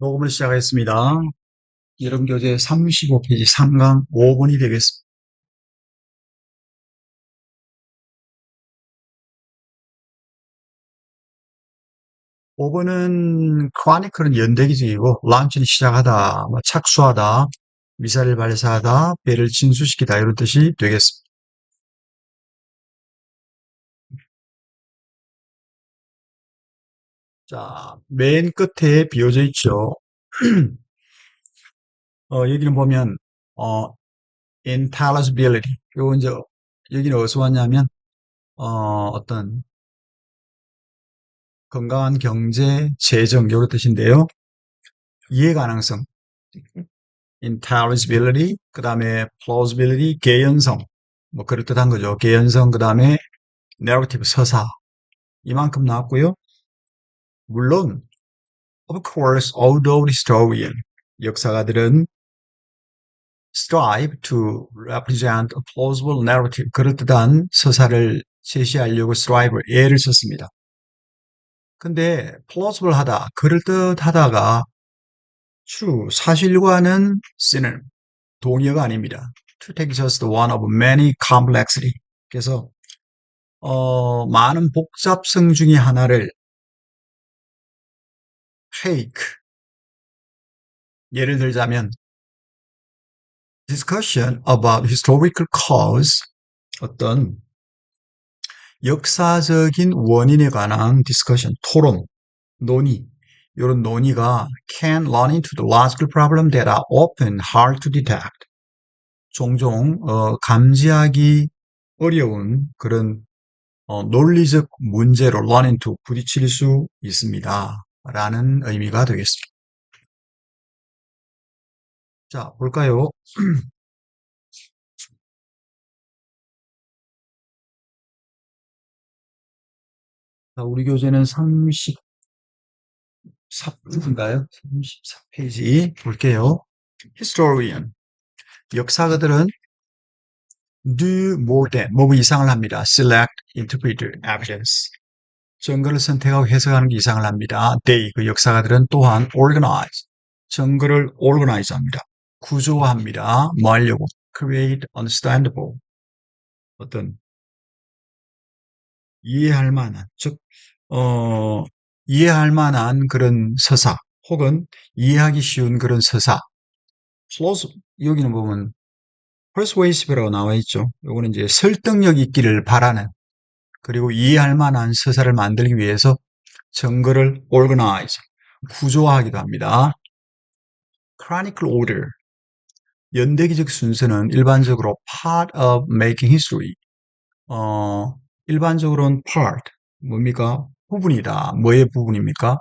녹음을 시작하겠습니다. 여러분 교재 35페이지 3강 5번이 되겠습니다. 5번은 크로니클은 연대기적이고 란치는 시작하다, 착수하다, 미사를 발사하다, 배를 진수시키다 이런 뜻이 되겠습니다. 자, 맨 끝에 비어져 있죠. 여기는 보면 intelligibility. 요 이제 여기는 어디서 왔냐면 어떤 건강한 경제, 재정 이런 뜻인데요. 이해 가능성. intelligibility, 그 다음에 plausibility, 개연성, 뭐 그럴듯한 거죠. 개연성, 그 다음에 narrative, 서사. 이만큼 나왔고요. 물론, of course, although historian, 역사가들은 strive to represent a plausible narrative, 그럴듯한 서사를 제시하려고 strive, 애를 썼습니다. 근데 plausible 하다, 그럴듯하다가 true, 사실과는 synonym, 동의어가 아닙니다. To take just one of many complexity. 그래서 많은 복잡성 중에 하나를 take. 예를 들자면 discussion about historical cause. 어떤 역사적인 원인에 관한 discussion, 토론, 논의. 이런 논의가 can run into the logical problem that are often hard to detect. 종종 감지하기 어려운 그런 논리적 문제로 run into 부딪힐 수 있습니다. 라는 의미가 되겠습니다. 자, 볼까요? 자, 우리 교재는 34페이지인가요? 34페이지 볼게요. historian. 역사가들은 do more than, 뭐 이상을 합니다. select, interpret, evidence. 증거를 선택하고 해석하는 게 이상을 합니다. they, 그 역사가들은 또한 organize, 증거를 organize 합니다. 구조화합니다. 뭐 하려고? create understandable, 어떤 이해할 만한, 즉, 이해할 만한 그런 서사, 혹은 이해하기 쉬운 그런 서사. 여기는 보면 persuasive라고 나와 있죠. 요거는 이제 설득력 있기를 바라는, 그리고 이해할 만한 서사를 만들기 위해서 증거를 organize, 구조화하기도 합니다. chronicle order, 연대기적 순서는 일반적으로 part of making history. 일반적으로는 part, 뭡니까? 부분이다. 뭐의 부분입니까?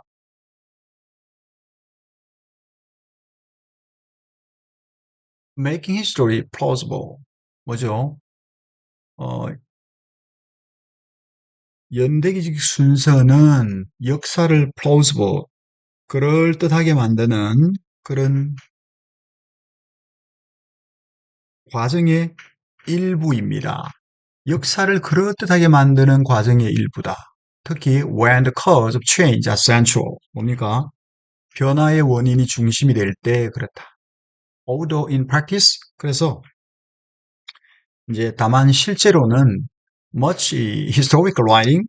making history plausible. 뭐죠? 어, 연대기적 순서는 역사를 plausible, 그럴듯하게 만드는 그런 과정의 일부입니다. 역사를 그럴듯하게 만드는 과정의 일부다. 특히 when the cause of change are central. 뭡니까? 변화의 원인이 중심이 될 때 그렇다. Although in practice, 그래서 이제 다만 실제로는 much historical writing,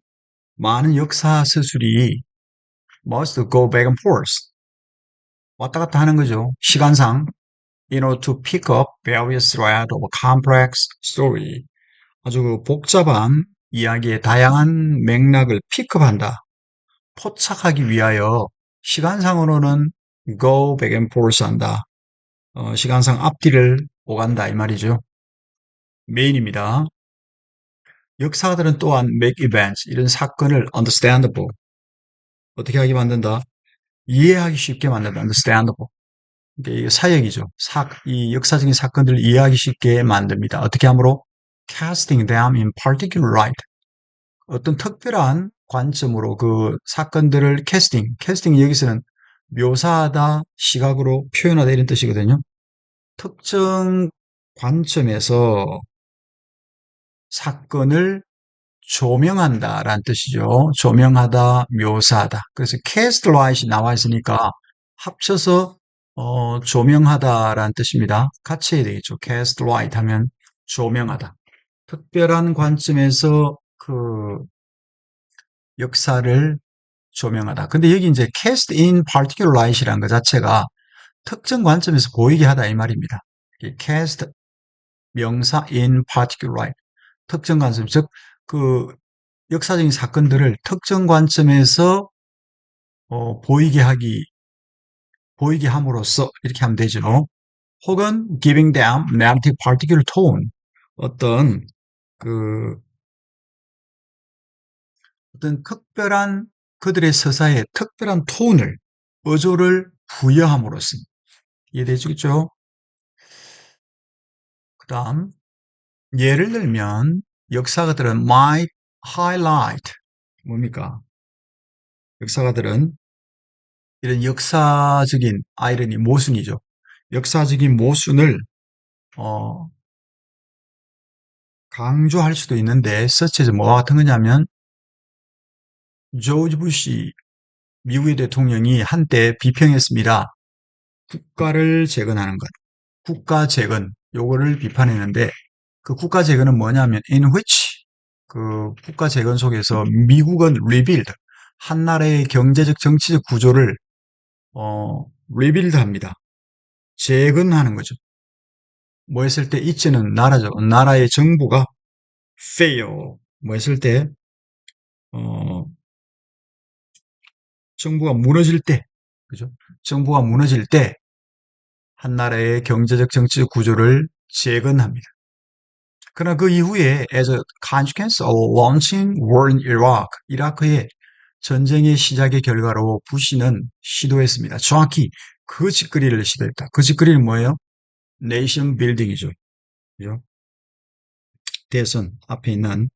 많은 역사 서술이 must go back and forth, 왔다 갔다 하는 거죠. 시간상 in order to pick up various threads of a complex story. 아주 그 복잡한 이야기의 다양한 맥락을 픽업한다. 포착하기 위하여 시간상으로는 go back and forth 한다. 시간상 앞뒤를 오간다 이 말이죠. 메인입니다. 역사가들은 또한 make events, 이런 사건을 understandable, 어떻게 하게 만든다? 이해하기 쉽게 만든다. understandable. 이게 사역이죠. 이 역사적인 사건들을 이해하기 쉽게 만듭니다. 어떻게 함으로? casting them in particular light. 어떤 특별한 관점으로 그 사건들을 캐스팅 여기서는 묘사하다, 시각으로 표현하다 이런 뜻이거든요. 특정 관점에서 사건을 조명한다라는 뜻이죠. 조명하다, 묘사하다. 그래서 cast light이 나와 있으니까 합쳐서 조명하다라는 뜻입니다. 같이 해야 되겠죠. cast light 하면 조명하다. 특별한 관점에서 그 역사를 조명하다. 근데 여기 이제 cast in particular light이라는 것 자체가 특정 관점에서 보이게 하다 이 말입니다. 이 cast 명사 in particular light. 특정 관점, 즉, 그 역사적인 사건들을 특정 관점에서 보이게 함으로써 이렇게 하면 되죠. 혹은 giving them narrative particular tone. 어떤 그 어떤 특별한 그들의 서사에 특별한 톤을 어조를 부여함으로써 이해되시겠죠? 그다음 예를 들면 역사가들은 might highlight 뭡니까? 역사가들은 이런 역사적인 아이러니 모순이죠. 역사적인 모순을 어, 강조할 수도 있는데 서치에서 뭐와 같은 거냐면 조지 부시 미국의 대통령이 한때 비평했습니다. 국가를 재건하는 것, 국가 재건 요거를 비판했는데 그 국가 재건은 뭐냐면 in which 그 국가 재건 속에서 미국은 rebuild 한 나라의 경제적 정치적 구조를 rebuild 합니다. 재건하는 거죠. 뭐 했을 때 이치는 나라죠. 나라의 정부가 fail 뭐 했을 때 어, 정부가 무너질 때 그죠? 정부가 무너질 때 한 나라의 경제적 정치적 구조를 재건합니다. 그러나 그 이후에 as a consequence of launching war in Iraq, 이라크의 전쟁의 시작의 결과로 부시는 시도했습니다. 정확히 그 짓거리를 시도했다. 그 짓거리는 뭐예요? 네이션 빌딩이죠. 그죠? 대선 앞에 있는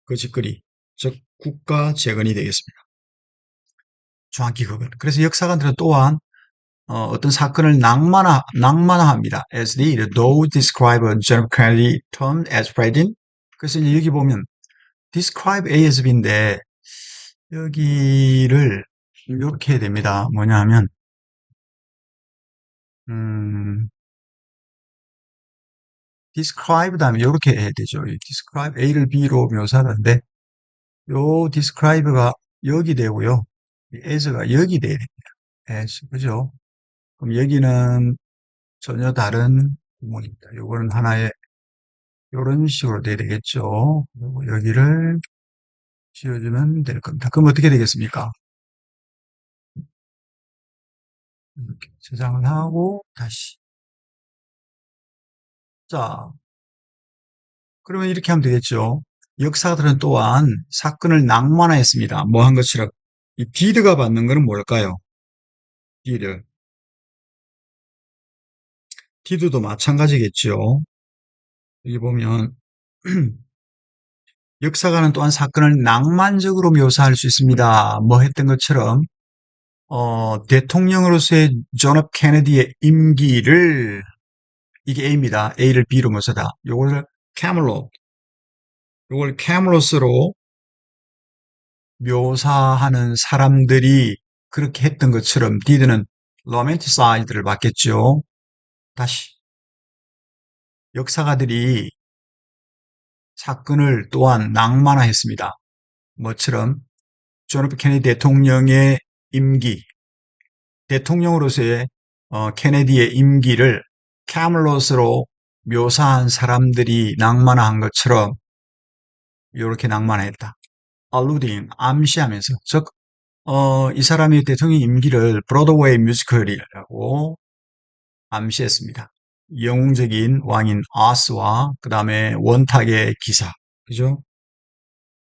그 짓거리, 즉 국가 재건이 되겠습니다. 정확히 그건. 그래서 역사관들은 또한 어떤 사건을 낭만화합니다. As they do describe a John F. Kennedy term as president. 그래서 이제 여기 보면 describe A as B인데 여기를 이렇게 해야 됩니다. 뭐냐 하면 음, describe 다음에 이렇게 해야 되죠. describe A를 B로 묘사하는데 요 describe가 여기 되고요. as가 여기 돼야 됩니다. as 그죠? 그럼 여기는 전혀 다른 구문입니다. 요거는 하나의 요런 식으로 돼야 되겠죠. 그리고 여기를 지워주면 될 겁니다. 그럼 어떻게 되겠습니까? 이렇게 저장을 하고 다시 자 그러면 이렇게 하면 되겠죠. 역사들은 또한 사건을 낭만화했습니다. 뭐 한 것이라 이 디드가 받는 거는 뭘까요? 디드. 디드도 마찬가지겠죠. 여기 보면 역사가는 또한 사건을 낭만적으로 묘사할 수 있습니다. 뭐 했던 것처럼 대통령으로서의 존 F 케네디의 임기를 이게 A입니다. A를 B로 묘사다. 요걸 캐멀롯, 요걸 캐멀롯으로 묘사하는 사람들이 그렇게 했던 것처럼 디드는 로맨티사이드를 받겠죠. 다시 역사가들이 사건을 또한 낭만화했습니다. 뭐처럼 존 F 케네디 대통령의 임기, 대통령으로서의 케네디의 임기를 캐멀롯으로 묘사한 사람들이 낭만화한 것처럼 이렇게 낭만화했다. alluding, 암시하면서, 즉, 이 사람이 대통령 임기를 브로드웨이 뮤지컬이라고 암시했습니다. 영웅적인 왕인 아스와 그 다음에 원탁의 기사, 그죠?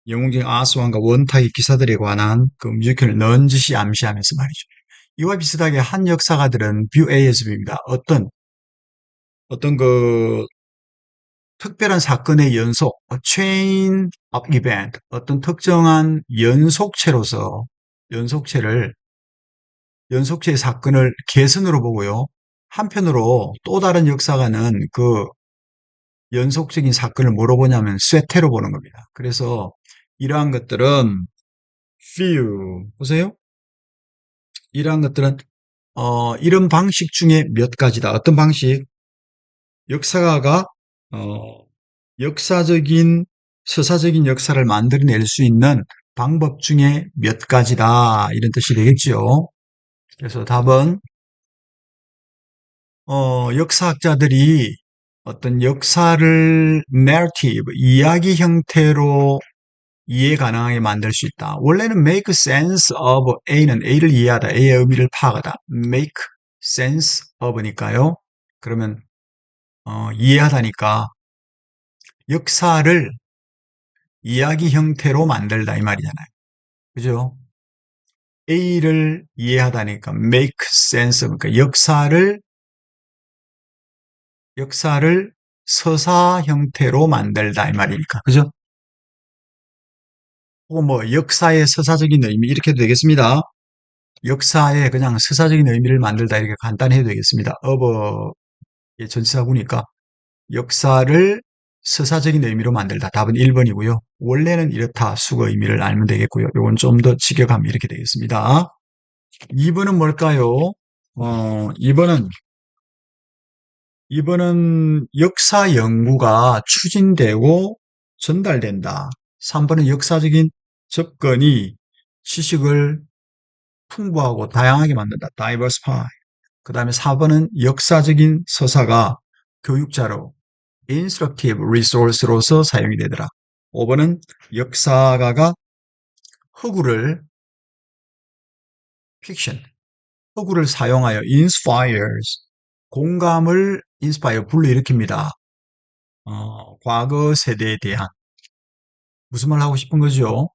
영웅적인 아스 왕과 원탁의 기사들에 관한 그 뮤지컬을 넌지시 암시하면서 말이죠. 이와 비슷하게 한 역사가들은 뷰 ASB입니다. 어떤 그 특별한 사건의 연속, chain of event, 어떤 특정한 연속체의 사건을 개선으로 보고요. 한편으로 또 다른 역사가는 그 연속적인 사건을 뭐로 보냐면 쇠퇴로 보는 겁니다. 그래서 이러한 것들은 few. 보세요. 이러한 것들은 이런 방식 중에 몇 가지다. 어떤 방식? 역사가가 어, 역사적인 서사적인 역사를 만들어낼 수 있는 방법 중에 몇 가지다. 이런 뜻이 되겠지요. 그래서 답은 역사학자들이 어떤 역사를 narrative, 이야기 형태로 이해 가능하게 만들 수 있다. 원래는 make sense of A는 A를 이해하다, A의 의미를 파악하다. make sense of니까요. 그러면 이해하다니까 역사를 이야기 형태로 만들다 이 말이잖아요. 그죠? A를 이해하다니까 make sense, 그러니까 역사를 서사 형태로 만들다 이 말이니까. 그죠? 혹은 뭐 역사의 서사적인 의미 이렇게 해도 되겠습니다. 역사의 그냥 서사적인 의미를 만들다 이렇게 간단히 해도 되겠습니다. 어버의 전치사구니까 역사를 서사적인 의미로 만들다. 답은 1번이고요. 원래는 이렇다. 수거 의미를 알면 되겠고요. 요건 좀 더 직역하면 이렇게 되겠습니다. 2번은 뭘까요? 2번은 역사 연구가 추진되고 전달된다. 3번은 역사적인 접근이 지식을 풍부하고 다양하게 만든다. diversify. 그 다음에 4번은 역사적인 서사가 교육자로 instructive resource로서 사용이 되더라. 5번은 역사가가 허구를 fiction, 허구를 사용하여 inspires, 공감을 inspire, 불러일으킵니다. 과거 세대에 대한 무슨 말 하고 싶은 거죠?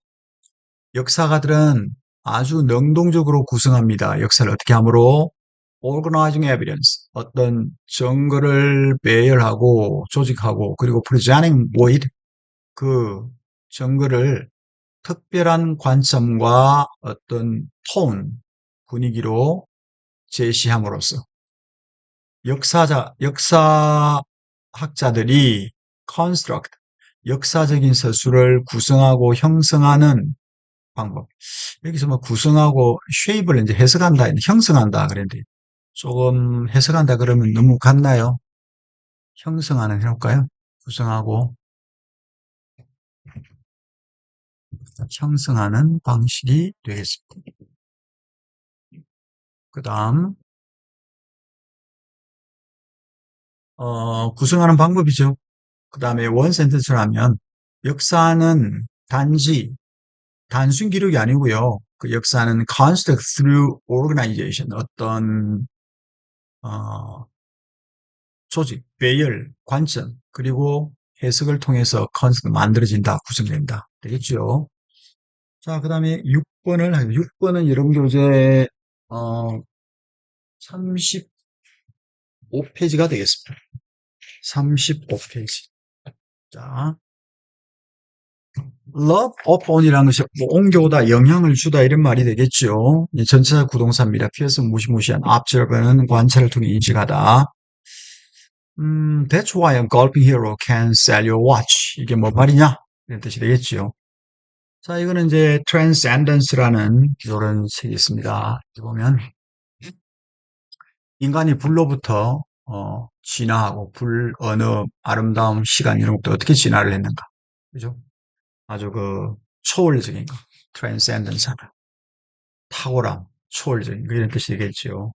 역사가들은 아주 능동적으로 구성합니다. 역사를 어떻게 함으로? organizing evidence, 어떤 증거를 배열하고 조직하고 그리고 presenting with 그 증거를 특별한 관점과 어떤 톤, 분위기로 제시함으로써 역사학자들이 construct, 역사적인 서술을 구성하고 형성하는 방법. 여기서 뭐 구성하고 shape를 이제 해석한다, 형성한다 그랬는데 조금 해석한다 그러면 너무 같나요? 형성하는 해볼까요? 구성하고 형성하는 방식이 되겠습니다. 그 다음 구성하는 방법이죠. 그 다음에 원 센텐스를 하면 역사는 단순 기록이 아니고요. 그 역사는 construct through organization, 어떤 조직, 배열, 관점, 그리고 해석을 통해서 만들어진다, 구성된다. 되겠죠? 자, 그 다음에 6번은 여러분 교재, 35페이지가 되겠습니다. 35페이지. 자, love upon이라는 것이 뭐 옮겨오다, 영향을 주다 이런 말이 되겠죠. 전체적 구동사입니다. 피어스 무시무시한 observe는 관찰을 통해 인식하다. That's why a golfing hero can sell your watch. 이게 뭐 말이냐? 이런 뜻이 되겠지요. 자, 이거는 이제 transcendence라는 이런 책이 있습니다. 여기 보면 인간이 불로부터 진화하고 불, 언어, 아름다움, 시간 이런 것도 어떻게 진화를 했는가? 그죠? 아주 그 초월적인 거, transcendence, 탁월함, 초월적인 거 이런 뜻이 되겠지요.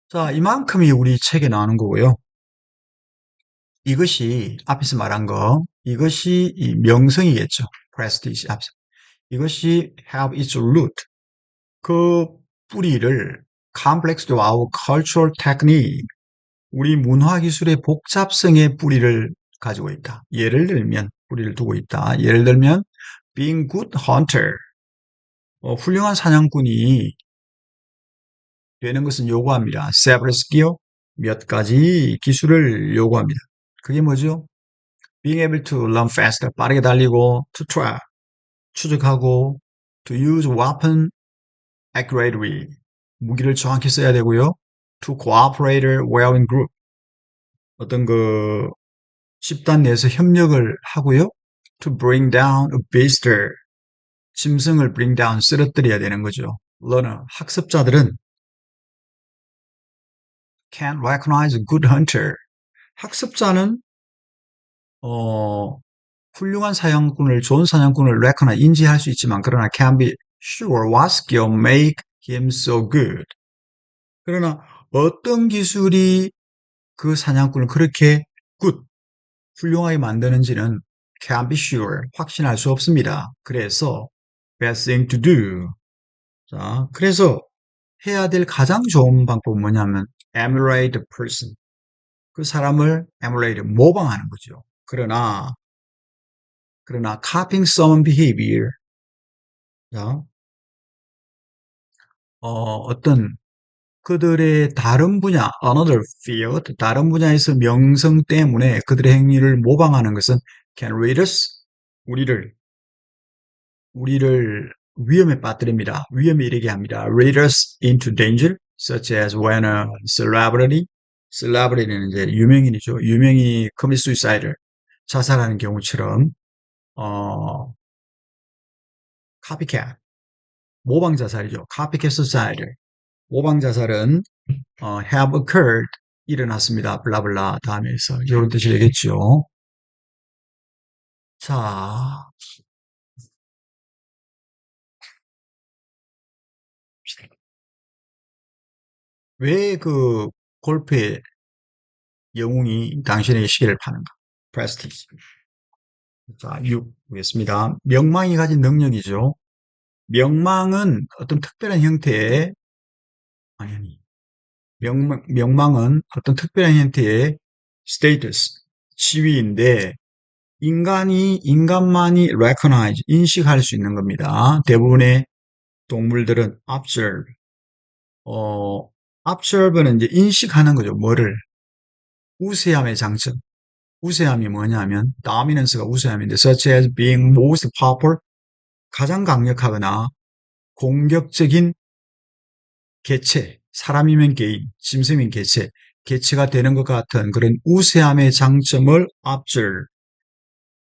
자, 이만큼이 우리 책에 나오는 거고요. 이것이 앞에서 말한 거, 이것이 이 명성이겠죠. prestige 앞서. 이것이 have its root. 그 뿌리를 complex to our cultural technique. 우리 문화 기술의 복잡성의 뿌리를 가지고 있다. 예를 들면 뿌리를 두고 있다. 예를 들면 being good hunter. 훌륭한 사냥꾼이 되는 것은 요구합니다. several skill, 몇 가지 기술을 요구합니다. 그게 뭐죠? being able to run faster, 빠르게 달리고, to track, 추적하고, to use weapon accurately, 무기를 정확히 써야 되고요. to cooperate well in group, 어떤 그 집단 내에서 협력을 하고요. to bring down a visitor, 짐승을 bring down, 쓰러뜨려야 되는 거죠. learner, 학습자들은 can't recognize a good hunter. 학습자는 어, 훌륭한 사냥꾼을, 좋은 사냥꾼을 recognize, 인지할 수 있지만 그러나 can't be sure what skill make him so good. 그러나 어떤 기술이 그 사냥꾼을 그렇게 good, 훌륭하게 만드는지는 can't be sure, 확신할 수 없습니다. 그래서 best thing to do. 자, 그래서 해야 될 가장 좋은 방법은 뭐냐면 emulate the person. 그 사람을 emulate, 모방하는 거죠. 그러나 copying someone behavior, 자, 어떤 그들의 다른 분야, another field, 다른 분야에서 명성 때문에 그들의 행위를 모방하는 것은 can lead us, 우리를 위험에 빠뜨립니다. 위험에 이르게 합니다. lead us into danger, such as when a celebrity는 이제 유명인이죠. 유명인이 commit suicide, 자살하는 경우처럼, 어, copycat, 모방 자살이죠. copycat suicide, 모방 자살은 have occurred, 일어났습니다. 블라블라 다음에서 이런 뜻이 되겠죠. 자, 왜 그 골프의 영웅이 당신에게 시계를 파는가? prestige. 자, 6 보겠습니다. 명망이 가진 능력이죠. 명망은 어떤 특별한 형태의, 아니, 명망은 어떤 특별한 형태의 status, 지위인데, 인간만이 recognize, 인식할 수 있는 겁니다. 대부분의 동물들은 observe, observe는 이제 인식하는 거죠. 뭐를? 우세함의 장점. 우세함이 뭐냐면, dominance가 우세함인데, such as being most powerful, 가장 강력하거나 공격적인 개체, 사람이면 개인, 짐승이면 개체가 되는 것 같은 그런 우세함의 장점을 observe,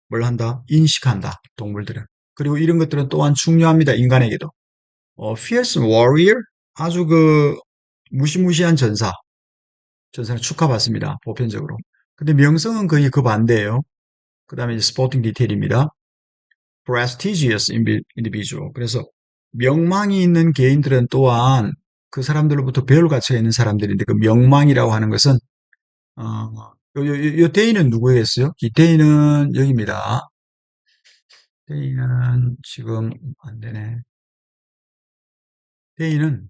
뭘 한다? 인식한다. 동물들은. 그리고 이런 것들은 또한 중요합니다. 인간에게도. fierce warrior, 아주 그 무시무시한 전사는 축하받습니다. 보편적으로. 근데 명성은 거의 그 반대예요. 그 다음에 이제 스포팅 디테일입니다. prestigious individual. 그래서 명망이 있는 개인들은 또한 그 사람들로부터 배울 가치가 있는 사람들인데 그 명망이라고 하는 것은 요 대인은 누구겠어요? 이 대인은 여기입니다. 대인은 지금 안 되네. 대인은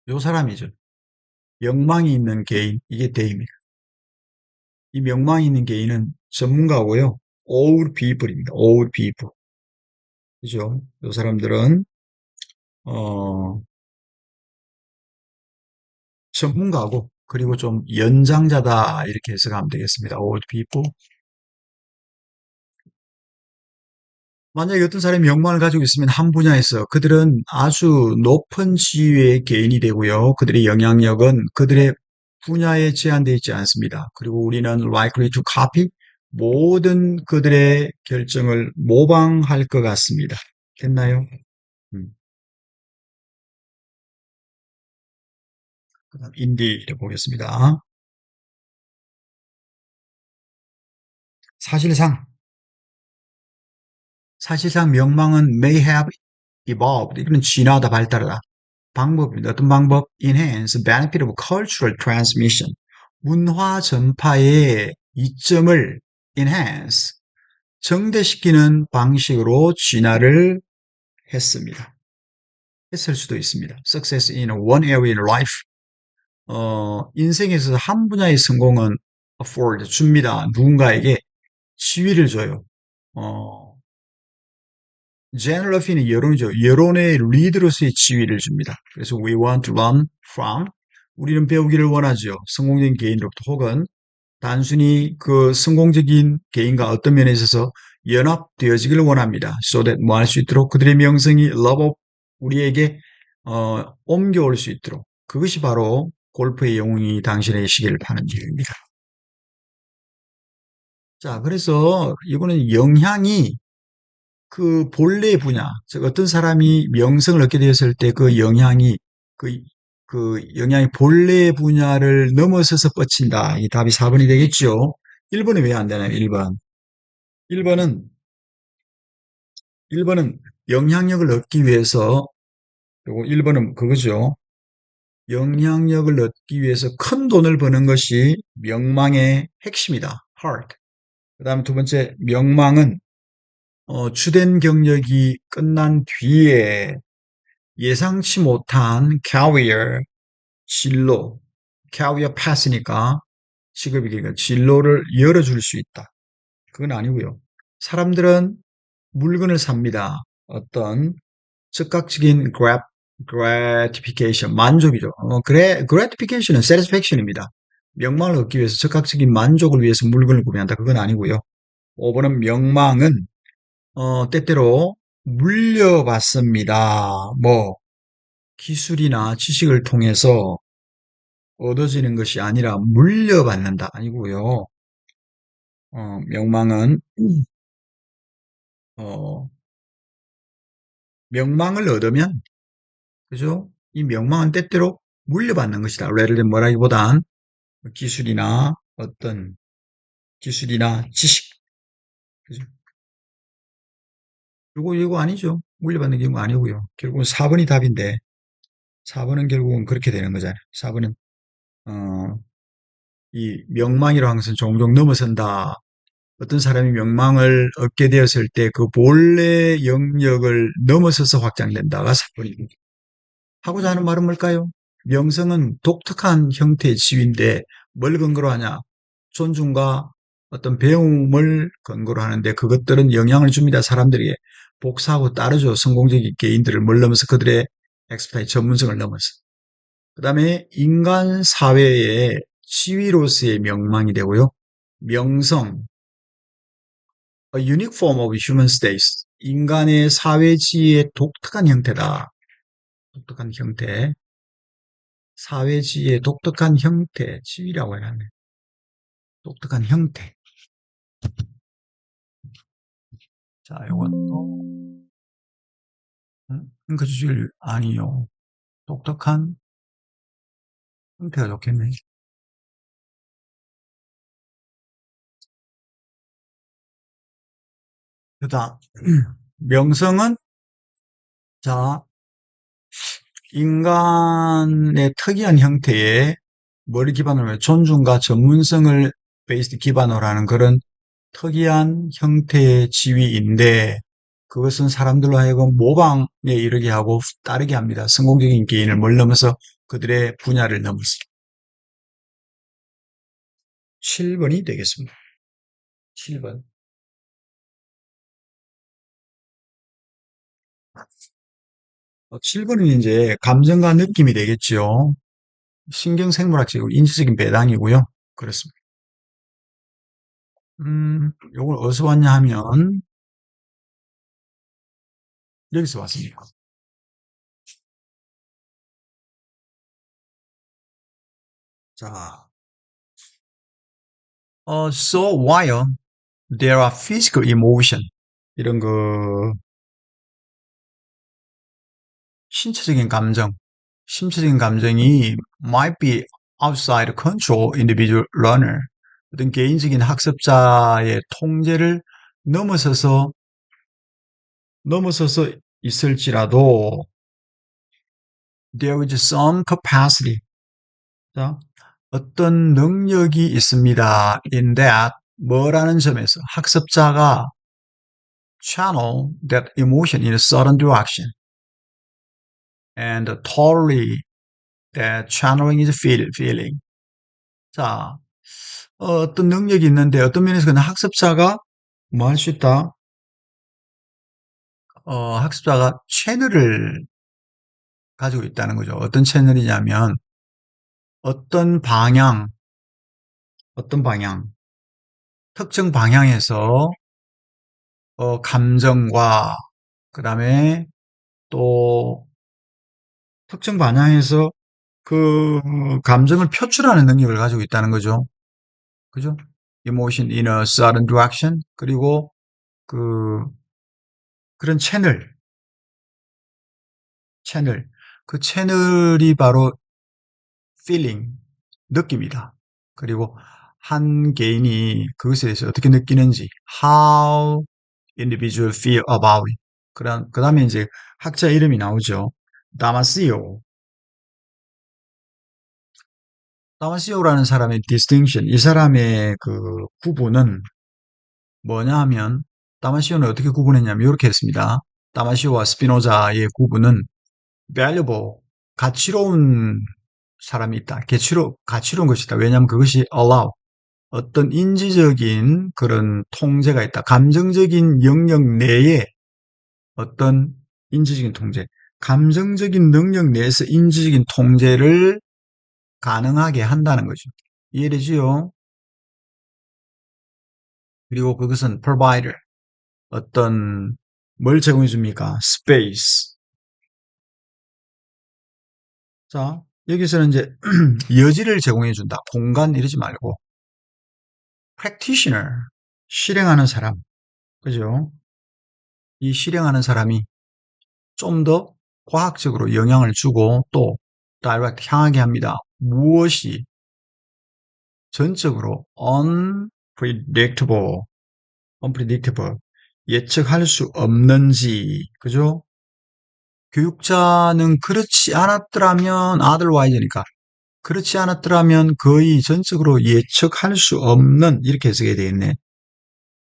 요 사람이죠. 명망이 있는 개인, 이게 대인입니다. 이 명망이 있는 개인은 전문가고요. all people입니다. all people. 그죠? 요 사람들은 어, 전문가고 그리고 좀 연장자다 이렇게 해석하면 되겠습니다. old people. 만약에 어떤 사람이 명망을 가지고 있으면 한 분야에서 그들은 아주 높은 지위의 개인이 되고요. 그들의 영향력은 그들의 분야에 제한되어 있지 않습니다. 그리고 우리는 likely to copy, 모든 그들의 결정을 모방할 것 같습니다. 됐나요? 음. 그다음 indeed 보겠습니다. 사실상 명망은 may have evolved. 이거는 진화하다, 발달하다. 방법입니다. 어떤 방법? Enhance benefit of cultural transmission. 문화 전파의 이점을 enhance, 증대시키는 방식으로 진화를 했습니다. 했을 수도 있습니다. Success in one area in life. 인생에서 한 분야의 성공은 afford, 줍니다. 누군가에게 지위를 줘요. 어, general opinion, 여론이죠. 여론의 리더로서의 지위를 줍니다. 그래서 we want to learn from, 우리는 배우기를 원하죠. 성공적인 개인으로부터 혹은 단순히 그 성공적인 개인과 어떤 면에 있어서 연합되어지기를 원합니다. So that 뭐 할 수 있도록 그들의 명성이 love of, 우리에게 옮겨올 수 있도록. 그것이 바로 골프의 영웅이 당신의 시계를 파는 이유입니다. 자, 그래서 이거는 영향이 그 본래 분야, 즉 어떤 사람이 명성을 얻게 되었을 때 그 영향이 그, 그 영향이 본래 분야를 넘어서서 뻗친다. 이 답이 4번이 되겠죠. 1번은 왜 안 되나요? 1번. 1번은 1번은 영향력을 얻기 위해서 요거 1번은 그거죠. 영향력을 얻기 위해서 큰 돈을 버는 것이 명망의 핵심이다. heart. 그다음에 두 번째 명망은 주된 경력이 끝난 뒤에 예상치 못한 career, 진로, career path니까 직업이니까 진로를 열어줄 수 있다. 그건 아니고요. 사람들은 물건을 삽니다. 어떤 즉각적인 gratification, 만족이죠. gratification은 satisfaction입니다. 명망을 얻기 위해서 즉각적인 만족을 위해서 물건을 구매한다. 그건 아니고요. 5번은 명망은 때때로 물려받습니다. 뭐 기술이나 지식을 통해서 얻어지는 것이 아니라 물려받는다 아니고요. 명망은 어, 명망을 얻으면 그죠? 이 명망은 때때로 물려받는 것이다. 예를 들면 뭐라기보단 기술이나 어떤 기술이나 지식 그죠? 이거 아니죠. 물려받는 경우 아니고요. 결국은 4번이 답인데 4번은 결국은 그렇게 되는 거잖아요. 4번은 이 명망이라고 하는 것은 종종 넘어선다. 어떤 사람이 명망을 얻게 되었을 때 그 본래 영역을 넘어서서 확장된다가 사건입니다. 하고자 하는 말은 뭘까요? 명성은 독특한 형태의 지위인데 뭘 근거로 하냐? 존중과 어떤 배움을 근거로 하는데 그것들은 영향을 줍니다. 사람들에게 복사하고 따르죠. 성공적인 개인들을 뭘 넘어서 그들의 엑스파이 전문성을 넘어서. 그 다음에 인간 사회의 지위로서의 명망이 되고요. 명성, A unique form of human status. 인간의 사회지의 독특한 형태다. 독특한 형태. 사회지의 독특한 형태. 지위라고 해야 하네. 독특한 형태. 자, 요것도, 주질 아니요. 독특한 형태가 좋겠네. 그다음, 명성은, 자, 인간의 특이한 형태의 머리 기반으로 해 존중과 전문성을 베이스 기반으로 하는 그런 특이한 형태의 지위인데 그것은 사람들로 하여금 모방에 이르게 하고 따르게 합니다. 성공적인 개인을 뭘 넘어서 그들의 분야를 넘어서 7번이 되겠습니다. 7번. 7번은 이제 감정과 느낌이 되겠죠. 신경생물학적이고 인지적인 배당이고요. 그렇습니다. 요걸 어디서 왔냐 하면 여기서 왔습니다. 자, so while there are physical emotion 이런 그 신체적인 감정, 심체적인 감정이 might be outside control individual learner. 어떤 개인적인 학습자의 통제를 넘어서서, 넘어서서 있을지라도 there is some capacity. 자, 어떤 능력이 있습니다. in that 뭐라는 점에서 학습자가 channel that emotion in a certain direction and totally that channeling is feeling. 자, 어떤 능력이 있는데 어떤 면에서 그냥 학습자가 뭐 할 수 있다? 학습자가 채널을 가지고 있다는 거죠. 어떤 채널이냐면 어떤 방향, 어떤 방향, 특정 방향에서 감정과 그다음에 또 특정 방향에서 그 감정을 표출하는 능력을 가지고 있다는 거죠. 그죠? Emotion in a certain direction. 그리고 그 그런 채널. 그 채널이 바로 feeling, 느낌이다. 그리고 한 개인이 그것에 대해서 어떻게 느끼는지, how individual feel about it. 그 다음에 이제 학자 이름이 나오죠. 다마시오. 다마시오라는 사람의 distinction, 이 사람의 그 구분은 뭐냐 하면, 다마시오는 어떻게 구분했냐면, 이렇게 했습니다. 다마시오와 스피노자의 구분은 valuable, 가치로운 사람이 있다. 가치로운 것이다. 왜냐하면 그것이 allow, 어떤 인지적인 그런 통제가 있다. 감정적인 영역 내에 어떤 인지적인 통제, 감정적인 능력 내에서 인지적인 통제를 가능하게 한다는 거죠. 이해되지요? 그리고 그것은 provider, 어떤 뭘 제공해 줍니까? space. 자, 여기서는 이제 여지를 제공해 준다. 공간 이러지 말고 practitioner, 실행하는 사람. 그죠? 이 실행하는 사람이 좀 더 과학적으로 영향을 주고 또 direct 향하게 합니다. 무엇이 전적으로 unpredictable, 예측할 수 없는지, 그죠? 교육자는 그렇지 않았더라면 otherwise니까 그렇지 않았더라면 거의 전적으로 예측할 수 없는 이렇게 해석이 되겠네.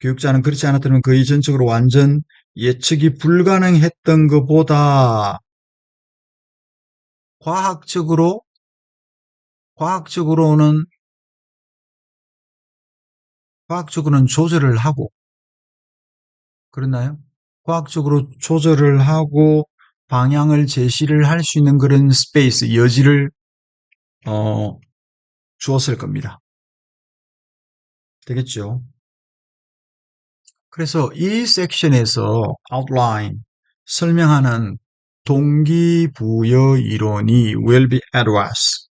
교육자는 그렇지 않았더라면 거의 전적으로 완전 예측이 불가능했던 것보다 과학적으로 과학적으로는 과학적으로는 조절을 하고 그렇나요? 과학적으로 조절을 하고 방향을 제시를 할 수 있는 그런 스페이스, 여지를 어, 주었을 겁니다. 되겠죠? 그래서 이 섹션에서 outline, 설명하는 동기부여 이론이 will be addressed.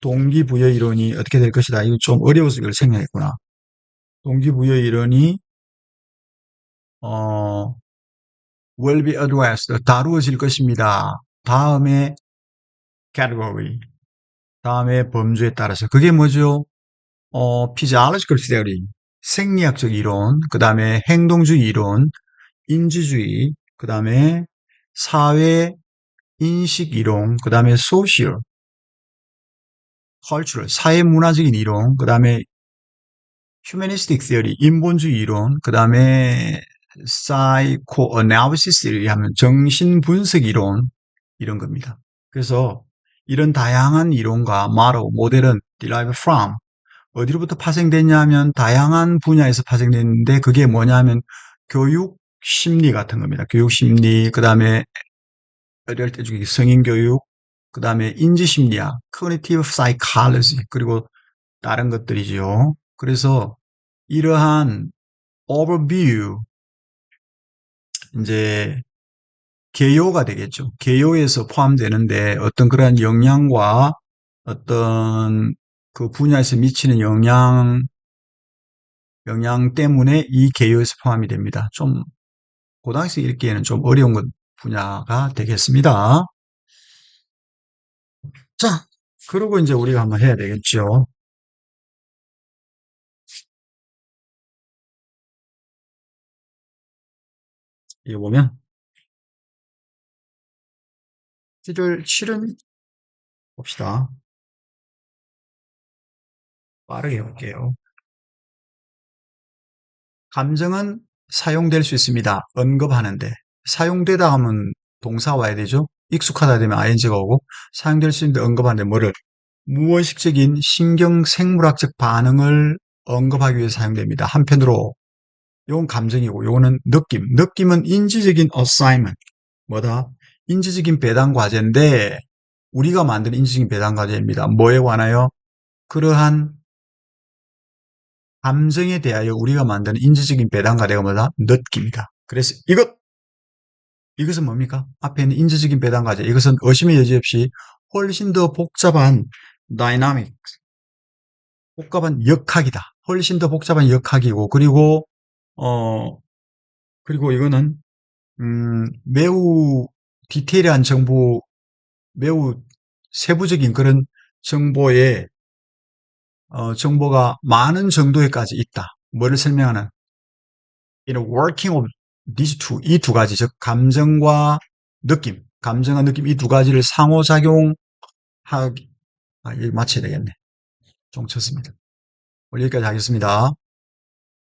동기부여 이론이 어떻게 될 것이다. 이거 좀 어려워서 이걸 생략했구나. 동기부여 이론이 어, will be addressed. 다루어질 것입니다. 다음에 category, 다음에 범주에 따라서. 그게 뭐죠? physiological theory, 생리학적 이론, 그 다음에 행동주의 이론, 인지주의, 그 다음에 사회 인식 이론, 그 다음에 social, cultural, 사회문화적인 이론, 그 다음에 humanistic theory, 인본주의 이론, 그 다음에 psychoanalysis를 하면 정신분석 이론, 이런 겁니다. 그래서 이런 다양한 이론과 모델은 derived from, 어디로부터 파생됐냐 하면 다양한 분야에서 파생됐는데 그게 뭐냐 하면 교육 심리 같은 겁니다. 교육 심리, 그 다음에 어릴 때 중에 성인 교육, 그 다음에 인지 심리학, cognitive psychology, 그리고 다른 것들이지요. 그래서 이러한 overview, 이제 개요가 되겠죠. 개요에서 포함되는데 어떤 그러한 영향과 어떤 그 분야에서 미치는 영향 때문에 이 개요에서 포함이 됩니다. 좀 고등학생 읽기에는 좀 어려운 분야가 되겠습니다. 자, 그러고 이제 우리가 한번 해야 되겠죠. 이거 보면 7은 봅시다. 빠르게 해볼게요. 감정은 사용될 수 있습니다. 언급하는데. 사용되다 하면 동사 와야 되죠? 익숙하다 되면 ing가 오고, 사용될 수 있는데 언급하는데 뭐를? 무의식적인 신경생물학적 반응을 언급하기 위해 사용됩니다. 한편으로, 요건 감정이고, 요거는 느낌. 느낌은 인지적인 assignment. 뭐다? 인지적인 배당 과제인데, 우리가 만든 인지적인 배당 과제입니다. 뭐에 관하여? 그러한 감정에 대하여 우리가 만드는 인지적인 배당과대가 뭐다? 느낌이다. 그래서 이것은 뭡니까? 앞에 있는 인지적인 배당과제. 이것은 의심의 여지 없이 훨씬 더 복잡한 다이나믹, 복잡한 역학이다. 훨씬 더 복잡한 역학이고, 그리고 이거는, 매우 디테일한 정보, 매우 세부적인 그런 정보에, 정보가 많은 정도에까지 있다. 뭐를 설명하는? In a working of these two, 이 두 가지, 즉, 감정과 느낌, 이 두 가지를 상호작용하기, 이거 맞춰야 되겠네. 좀 쳤습니다. 오늘 여기까지 하겠습니다.